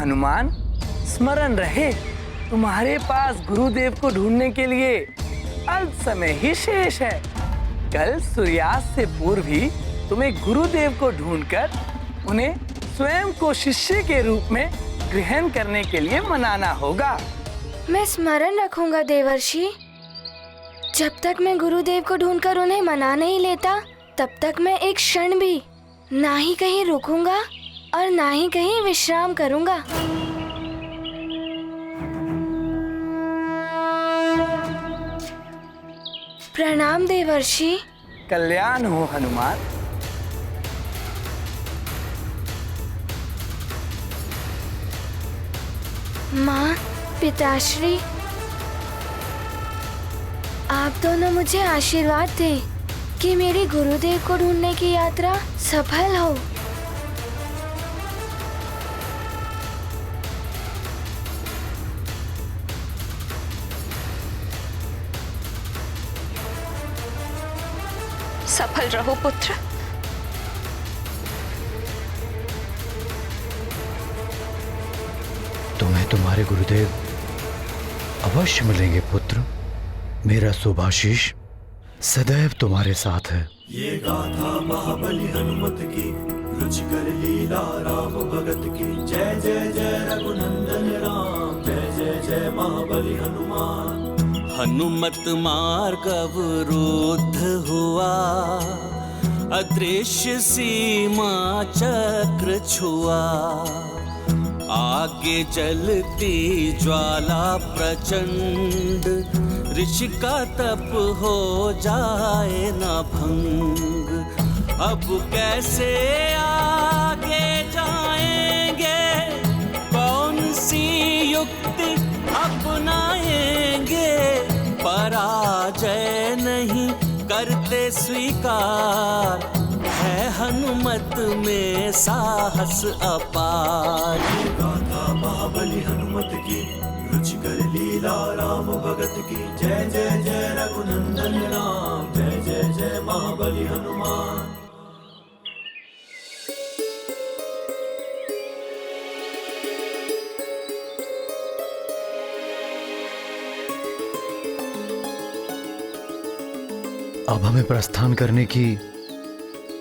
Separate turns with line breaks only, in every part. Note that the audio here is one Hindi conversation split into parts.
हनुमान, स्मरण रहे तुम्हारे पास गुरुदेव को ढूंढने के लिए अल्प समय ही शेष है। कल सूर्यास्त से पूर्व ही तुम्हें गुरुदेव को ढूंढकर उन्हें स्वयं को शिष्य के रूप में ग्रहण करने के लिए मनाना होगा।
मैं स्मरण रखूंगा देवर्षि। जब तक मैं गुरुदेव को ढूंढकर उन्हें मना नहीं लेता, तब तक मैं एक क्षण भी ना ही कहीं रुकूंगा और ना ही कहीं विश्राम करूंगा। प्रणाम देवर्षि।
कल्याण हो हनुमान।
माँ, पिताश्री, आप दोनों मुझे आशीर्वाद दें कि मेरी गुरुदेव को ढूंढने की यात्रा सफल हो।
सफल रहो पुत्र।
तुम्हें तुम्हारे गुरुदेव अवश्य मिलेंगे पुत्र। मेरा शुभाशीष सदैव तुम्हारे साथ है।
ये गाथा महाबली हनुमत की, रुचिकर लीला राम भगत की। जय जय जय रघुनंदन राम, जय जय जय महाबली हनुमान।
हनुमत मार्ग अवरुद्ध हुआ, अदृश्य सीमा चक्र छुआ। आगे जलती ज्वाला प्रचंड, ऋषि का तप हो जाए न भंग। अब कैसे आगे जाएंगे, कौन सी युक्ति अपनाएंगे। पराजय नहीं करते स्वीकार, है हनुमत में साहस अपार।
गाथा महाबली हनुमत की, रुचिकर लीला राम भगत की। जय जय जय रघुनंदन राम, जय जय जय महाबली हनुमान।
अब हमें प्रस्थान करने की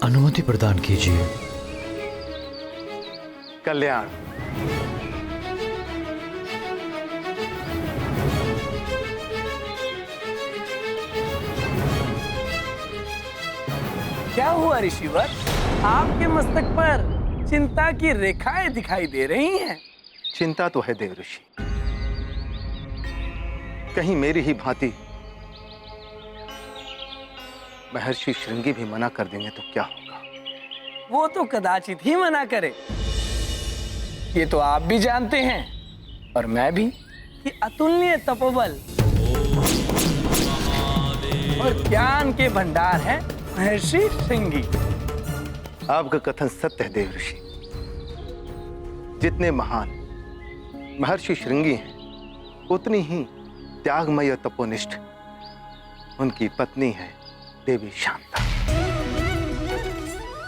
अनुमति प्रदान कीजिए।
कल्याण। क्या हुआ ऋषिवर, आपके मस्तक पर चिंता की रेखाएं दिखाई दे रही हैं।
चिंता तो है देव ऋषि, कहीं मेरी ही भांति महर्षि श्रृंगी भी मना कर देंगे तो क्या होगा।
वो तो कदाचित ही मना करे। ये तो आप भी जानते हैं और मैं भी कि अतुलनीय तपोबल और ज्ञान के भंडार है महर्षि श्रृंगी।
आपका कथन सत्य है देव ऋषि। जितने महान महर्षि श्रृंगी हैं, उतनी ही त्यागमय और तपोनिष्ठ उनकी पत्नी है देवी शांता।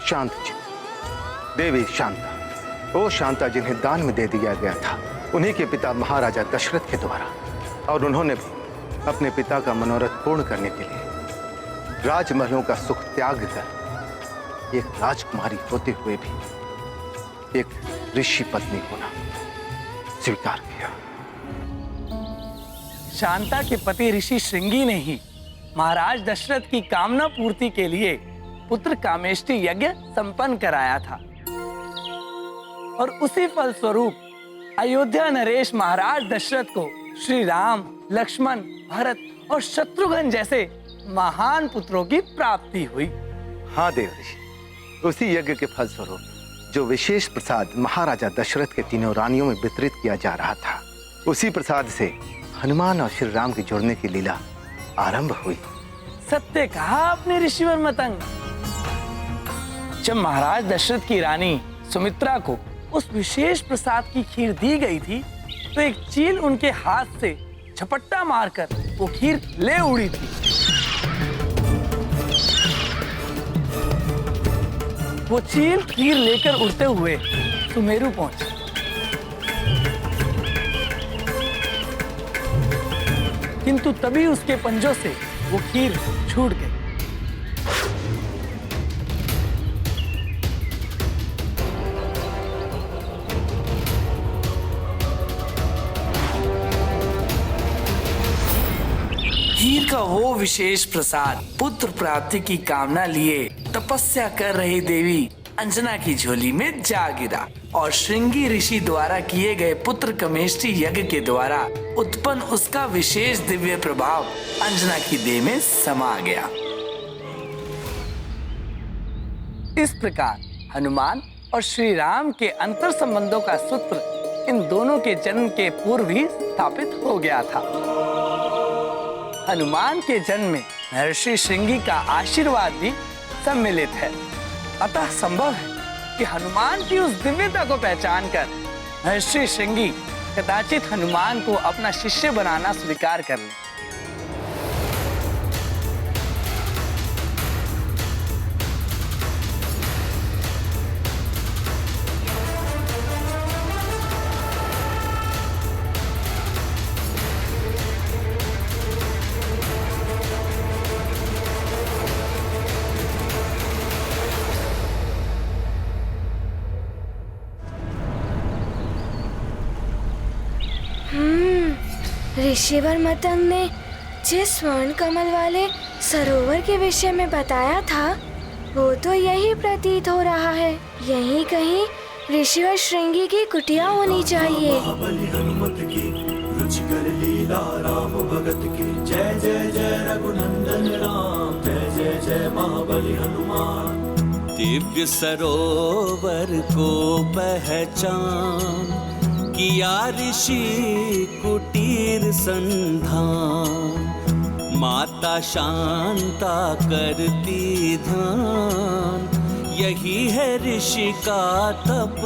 शांत चित्त देवी शांता, वो शांता जिन्हें दान में दे दिया गया था उन्हीं के पिता महाराजा दशरथ के द्वारा, और उन्होंने भी अपने पिता का मनोरथ पूर्ण करने के लिए राजमहलों का सुख त्याग कर एक राजकुमारी होते हुए भी एक ऋषि पत्नी होना स्वीकार किया।
शांता के पति ऋषि श्रृंगी ने ही महाराज दशरथ की कामना पूर्ति के लिए पुत्र कामेष्टि यज्ञ संपन्न कराया था, और उसी फल स्वरूप अयोध्या नरेश महाराज दशरथ को श्री राम, लक्ष्मण, भरत और शत्रुघ्न जैसे महान पुत्रों की प्राप्ति हुई।
हाँ देव ऋषि, उसी यज्ञ के फल स्वरूप जो विशेष प्रसाद महाराजा दशरथ के तीनों रानियों में वितरित किया जा रहा था, उसी प्रसाद से हनुमान और श्री राम की जुड़ने की लीला आरंभ हुई।
सत्य कहा आपने ऋषिवर मतंग। जब महाराज दशरथ की रानी सुमित्रा को उस विशेष प्रसाद की खीर दी गई थी, तो एक चील उनके हाथ से झपट्टा मारकर वो खीर ले उड़ी थी। वो चील खीर लेकर उड़ते हुए सुमेरु पहुंची। किंतु तभी उसके पंजों से वो कील छूट गई। हीर का वो विशेष प्रसाद पुत्र प्राप्ति की कामना लिए तपस्या कर रही देवी अंजना की झोली में जा गिरा और श्रृंगी ऋषि द्वारा किए गए पुत्र कमेष्टि यज्ञ के द्वारा उत्पन्न उसका विशेष दिव्य प्रभाव अंजना की देह में समा गया। इस प्रकार हनुमान और श्री राम के अंतर संबंधों का सूत्र इन दोनों के जन्म के पूर्व ही स्थापित हो गया था। हनुमान के जन्म में महर्षि श्रृंगी का आशीर्वाद भी सम्मिलित है। अतः संभव है कि हनुमान की उस दिव्यता को पहचान कर महर्षि श्रृंगी कदाचित हनुमान को अपना शिष्य बनाना स्वीकार कर ले।
ऋषिवर मतंग ने जिस स्वर्ण कमल वाले सरोवर के विषय में बताया था वो तो यही प्रतीत हो रहा है। यहीं कहीं ऋषिवर श्रृंगी की कुटिया होनी चाहिए।
महाबली हनुमत की रुचिकर लीला राम भगत की जय जय जय रघुनंदन राम जय जय जय महाबली हनुमान।
दिव्य सरोवर को पहचान किया ऋषि कुटीर संधान। माता शांता करती ध्यान यही है ऋषि का तप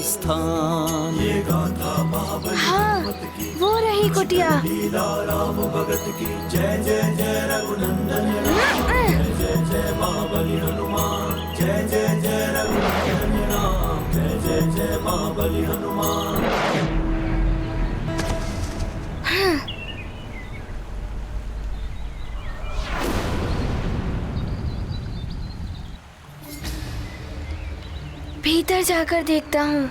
स्थान।
ये गाथा महाबली
हाँ,
हनुमत की
वो रही कुटिया।
लीला राम भगत की जय जय जय रघुनंदन राम जय जय जय महाबली हनुमान। जय जय जय रघुनंदन राम जय जय जय महाबली हनुमान।
भीतर जाकर देखता हूँ।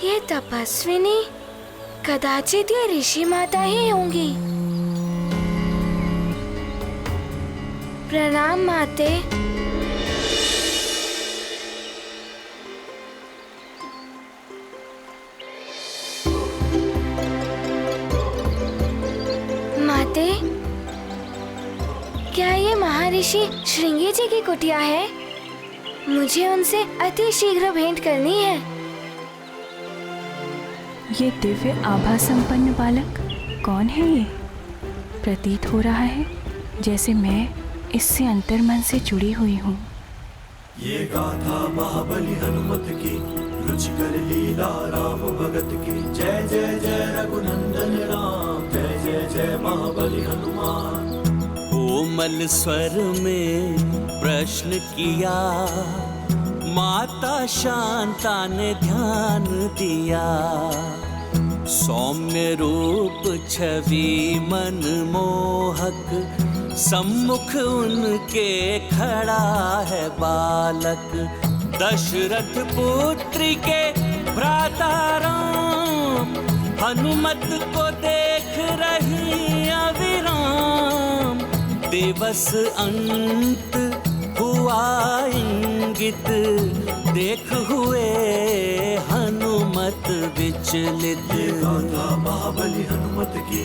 ये तपस्विनी कदाचित ये ऋषि माता ही होंगी। प्रणाम माते। माते, क्या ये महर्षि श्रृंगी जी की कुटिया है? मुझे उनसे अति शीघ्र भेंट करनी है।
ये दिव्य आभा संपन्न बालक कौन है? ये प्रतीत हो रहा है जैसे मैं इससे अंतर्मन से जुड़ी हुई हूँ।
ये गाथा महाबली हनुमत की रुचिकर लीला राम भगत की जय जय जय रघुनंदन राम जय जय जय महाबली हनुमान।
कोमल स्वर में प्रश्न किया माता शांता ने ध्यान दिया। सौम्य रूप छवि मनमोहक सम्मुख उनके खड़ा है बालक। दशरथ पुत्री के भ्राता राम हनुमत को देख रही अविराम। दिवस अंत हुआ इंगित देख हुए हनुमत विचलित।
ये गाथा महाबली हनुमत की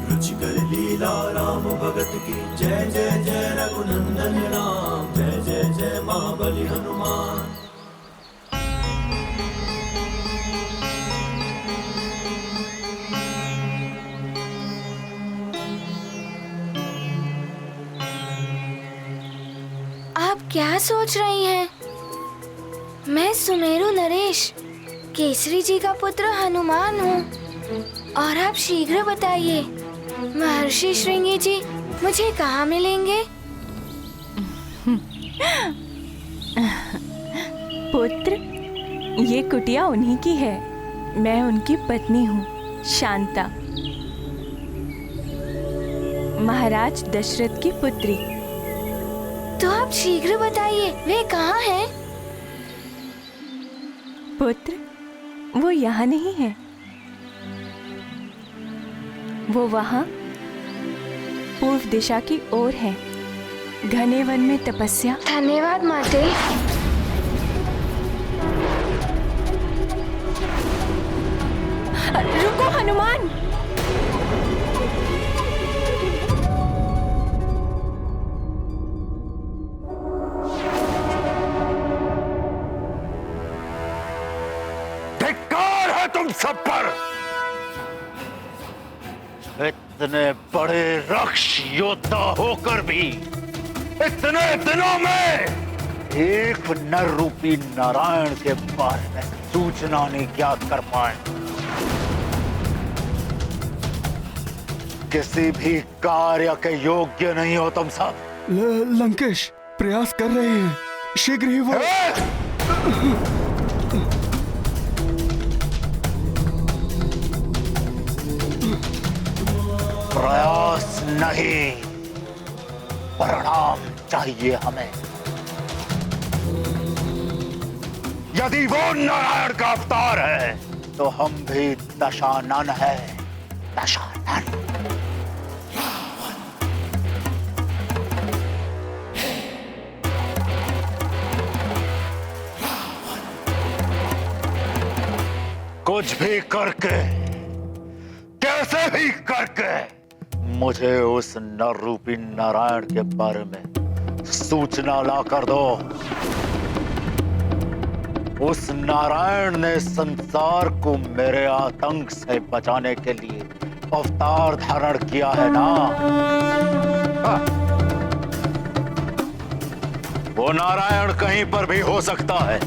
रुचिकर लीला राम भगत की जय जय जय रघुनंदन राम जय जय जय महाबली हनुमान।
क्या सोच रही हैं? मैं सुमेरु नरेश, केसरी जी का पुत्र हनुमान हूँ। और आप शीघ्र बताइए, महर्षि श्रृंगी जी मुझे कहाँ मिलेंगे?
पुत्र, ये कुटिया उन्हीं की है। मैं उनकी पत्नी हूँ, शांता, महाराज दशरथ की पुत्री।
तो आप शीघ्र बताइए, वे कहाँ हैं?
पुत्र, वो यहाँ नहीं है, वो वहाँ पूर्व दिशा की ओर है, घने वन में तपस्या।
धन्यवाद माते।
रुको हनुमान।
धिक्कार है तुम सब पर। इतने बड़े राक्षस योद्धा होकर भी इतने दिनों में एक नर रूपी नारायण के बारे में सूचना नहीं ज्ञात कर पाए। किसी भी कार्य के योग्य नहीं हो तुम सब।
लंकेश प्रयास कर रहे हैं, शीघ्र ही वो।
प्रयास नहीं, परिणाम चाहिए हमें। यदि वो नारायण का अवतार है तो हम भी दशानन है, दशानन। कुछ भी करके, कैसे भी करके मुझे उस नर रूपी नारायण के बारे में सूचना ला कर दो। उस नारायण ने संसार को मेरे आतंक से बचाने के लिए अवतार धारण किया है ना। वो नारायण कहीं पर भी हो सकता है,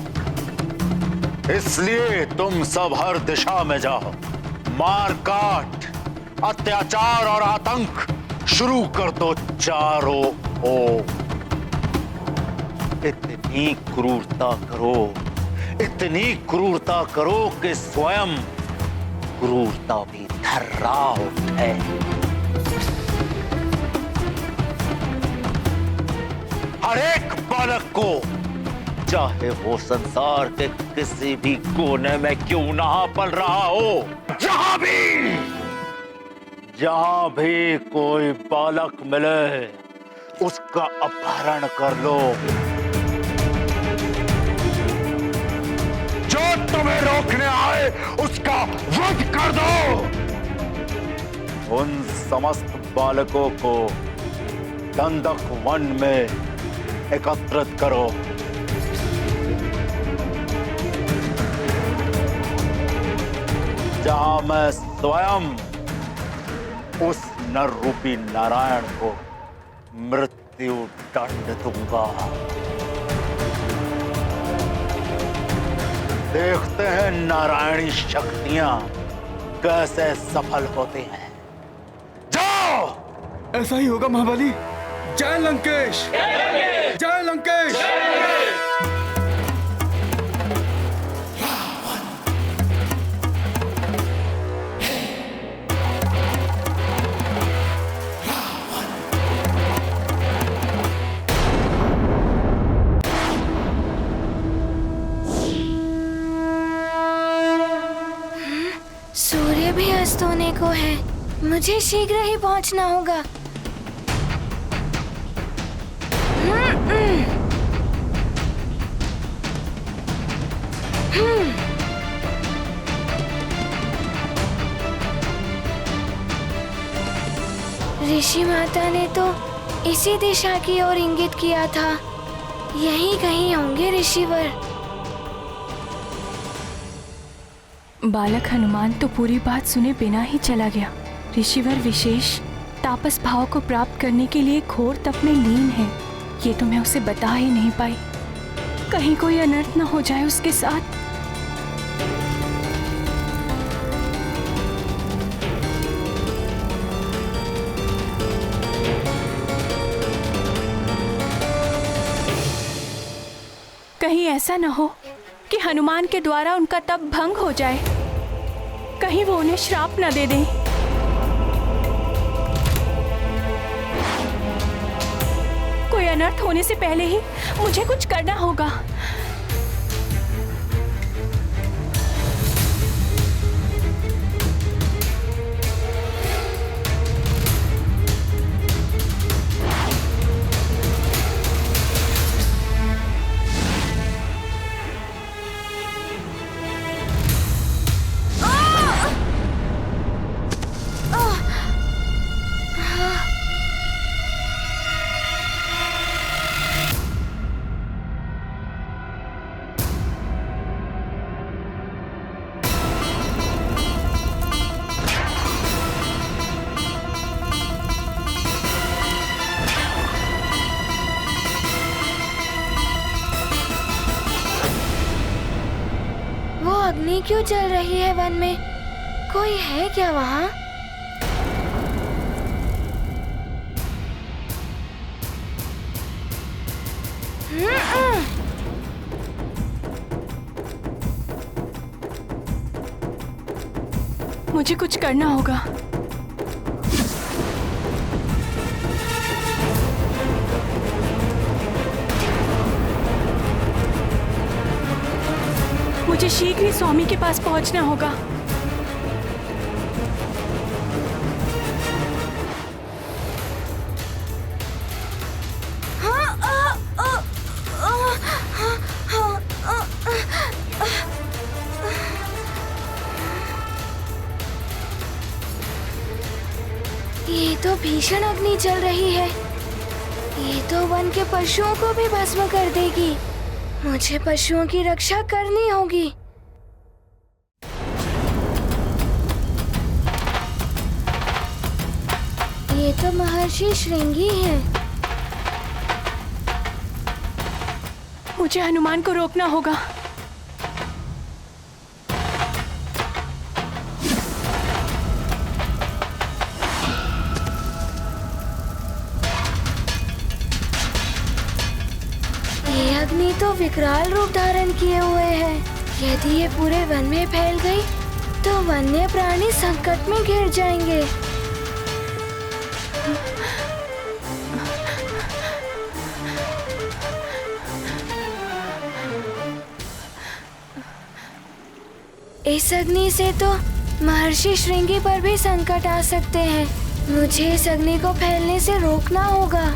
इसलिए तुम सब हर दिशा में जाओ, मार काट, अत्याचार और आतंक शुरू कर दो चारों ओर। इतनी क्रूरता करो, इतनी क्रूरता करो कि स्वयं क्रूरता भी थर्रा उठे। हर एक बालक को, चाहे वो संसार के किसी भी कोने में क्यों ना पल रहा हो, जहां भी कोई बालक मिले उसका अपहरण कर लो। जो तुम्हें रोकने आए उसका वध कर दो। उन समस्त बालकों को दंडक वन में एकत्रित करो। जहां मैं स्वयं उस नर रूपी नारायण को मृत्यु दंड दूंगा। देखते हैं नारायणी शक्तियां कैसे सफल होती हैं। जाओ।
ऐसा ही होगा महाबली। जय लंकेश, जय लंकेश।
सूर्य भी अस्त होने को है, मुझे शीघ्र ही पहुंचना होगा। ऋषि माता ने तो इसी दिशा की ओर इंगित किया था, यहीं कहीं होंगे ऋषिवर।
बालक हनुमान तो पूरी बात सुने बिना ही चला गया। ऋषिवर विशेष तापस भाव को प्राप्त करने के लिए घोर तप में लीन है। ये तो मैं उसे बता ही नहीं पाई, कहीं कोई अनर्थ न हो जाए उसके साथ। कहीं ऐसा न हो कि हनुमान के द्वारा उनका तप भंग हो जाए, कहीं वो उन्हें श्राप न दे दें। कोई अनर्थ होने से पहले ही मुझे कुछ करना होगा।
अग्नि क्यों चल रही है वन में? कोई है क्या वहाँ?
मुझे कुछ करना होगा। मुझे शीघ्र ही स्वामी के पास पहुंचना होगा।
ये तो भीषण अग्नि चल रही है। ये तो वन के पशुओं को भी भस्म कर देगी। मुझे पशुओं की रक्षा करनी होगी। ये तो महर्षि श्रृंगी हैं।
मुझे हनुमान को रोकना होगा।
ये अग्नि तो विकराल रूप धारण किए हुए है। यदि ये पूरे वन में फैल गई तो वन्य प्राणी संकट में घिर जाएंगे। इस अग्नि से तो महर्षि श्रृंगी पर भी संकट आ सकते हैं। मुझे इस अग्नि को फैलने से रोकना होगा।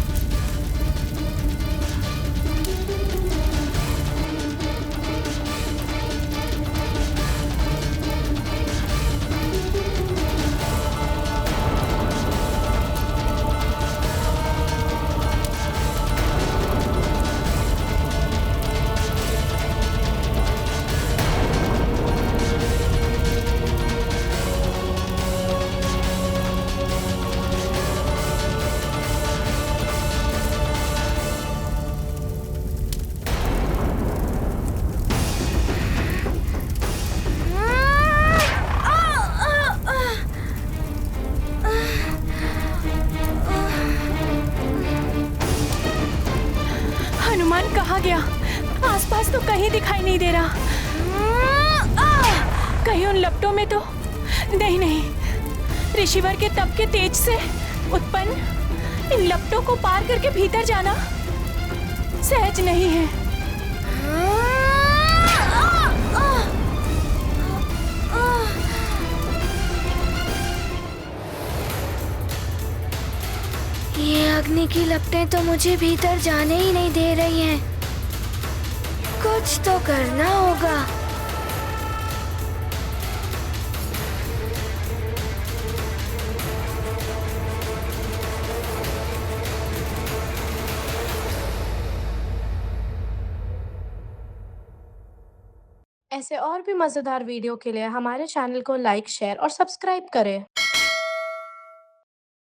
हनुमान कहाँ गया? आसपास तो कहीं दिखाई नहीं दे रहा। कहीं उन लपटों में तो नहीं। ऋषिवर के तप के तेज से उत्पन्न इन लपटों को पार करके भीतर जाना सहज नहीं है।
ये अग्नि की लपटें तो मुझे भीतर जाने ही नहीं दे रही हैं। कुछ तो करना होगा।
ऐसे और भी मज़ेदार वीडियो के लिए हमारे चैनल को लाइक, शेयर और सब्सक्राइब करें।